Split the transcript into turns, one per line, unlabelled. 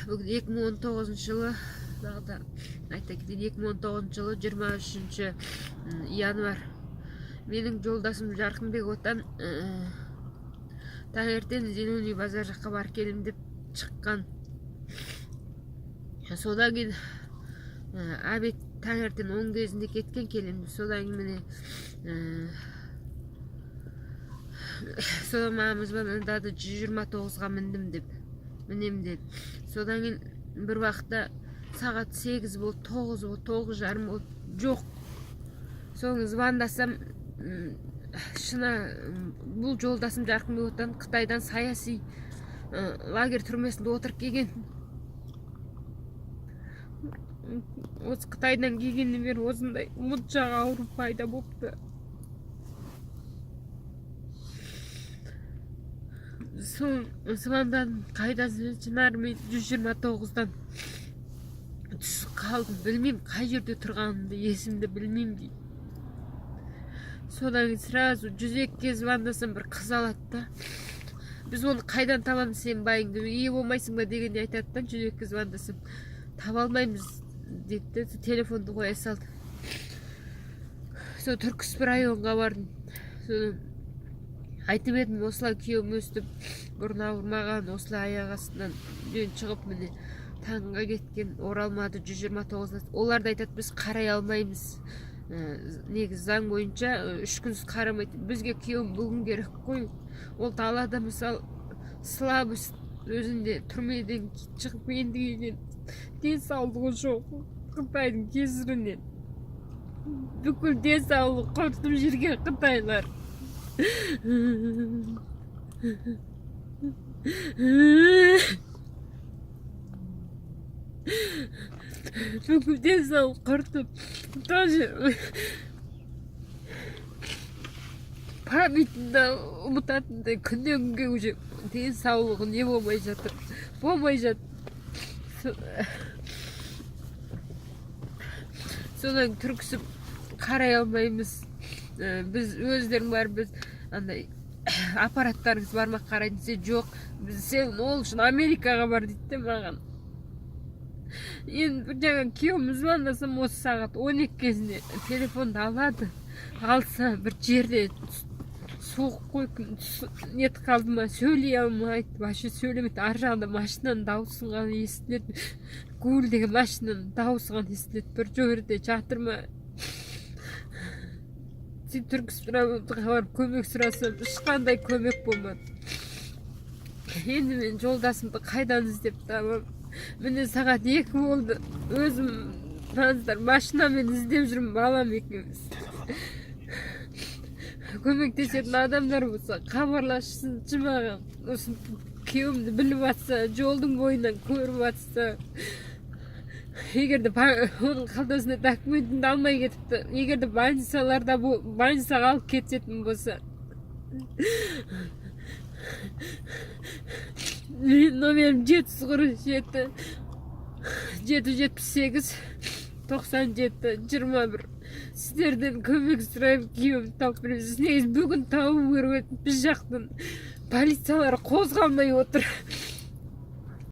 Бүгін 2019 жылы, дағда айта кетейін, 2019 жылы 23 январ. Менің жолдасым Жарқынбек Отан таңертең Зеленый базар жаққа барып келем деп шыққан. Содан кейін обед таңертең 10 кезінде кеткен келем. Содан кейін міне содан маған звондады 129-ға міндім деп. Мінем деді. Содан кейін бір уақытта сағат 8 болды, 9 болды, 9:30 болды. Жоқ. Соң звондасам, шына бұл жолдасым Жарқынбек Отан Қытайдан саяси лагерь түрмесінде отырып келген. Осы Қытайдан келгеннен бері осындай мұншақ ауру пайда болыпты. Соң звондадым, қайдасың Шынар, мен 129-дан түсіп қалдым, білмеймін қай жерде тұрғанымды, есімді білмеймін дейді. Содан сразу 102-ге звондасам бір қыз алады да, біз оны қайдан табамыз сен байыңды, ие болмайсың ба дегенде айтады да, 102-ге звондасам таба алмаймыз деді, телефонды қоя салды. Сол Түркісіб районға бардым. Содан айтып едім, осылай күйеуім өстіп бұрын ауырмаған, осылай аяқ астынан үйден шығып міне таңға кеткен, оралмады 129-да. Олар да айтады, біз қарай алмаймыз. Негіз заң бойынша 3 күнсіз қарамайды. Бізге күйеуім бүгін керек қой. Ол далада мысалы слабость өзінде түрмеден шығып ендігінен денсаулығы жоқ. Қытайдың кесірінен бүкіл денсаулығы құртып жүрген қытайлар. Бүкіл денсаулығы құртып, даже памятында ұмытатындай күннен күнге уже денсаулығы не болмай жатыр. Содан Түркісіб қарай алмаймыз. Біз өздерің бар, біз андай аппараттарыңыз бар ма қарайтын десе, жоқ, сен ол үшін Америкаға бар дейді маған. Енді жаңа күйеуім звондасам осы сағат 12 кезінде телефонды алады. Алса бір жерде суық қойып нет қалды ма, сөйлей алмайды, вообще сөйлемейді. Ар жағында машинаның дауысы ғана естіледі, гуілдеген машинаның дауысы ғана естіледі. Бір жерде жатыр ма, Түркісіб барып көмек сұрасам, ешқандай көмек болмады. Енді мен жолдасымды қайдан іздеп табам? Міне сағат 2 болды. Өзім таныстар машинамен іздеп жүрмін, балам екеуміз. Көмектесетін адамдар болса хабарлассын маған. Осы күйеуімді біліп жатса, жолдың бойынан көріп жатса, егерде оның қалтасында документімді алмай кетіпті, егерде больницаға алып кететін болса, номерім 747 778 97 21. Сіздерден көмек сұраймын, күйеуімді тауып береміз. Негізі бүгін тауып көріп, біз жақтың полициялары қозғалмай отыр.